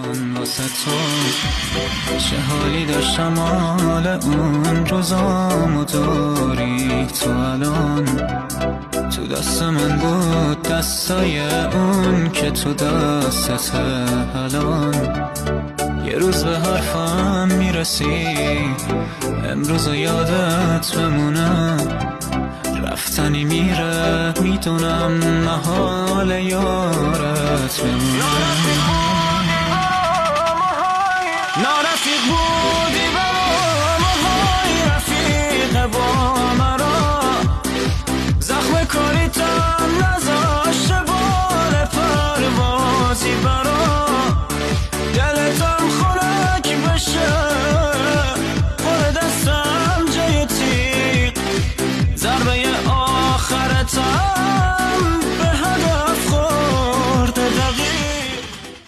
الان واسه تو چه حالی داشتم حال اون روزامو داری تو الان تو دست من بود دستای اون که تو دستت الان یه روز به حرفم میرسی امروز یادت بمونه رفتنی میره میدونم محال یارت بمونه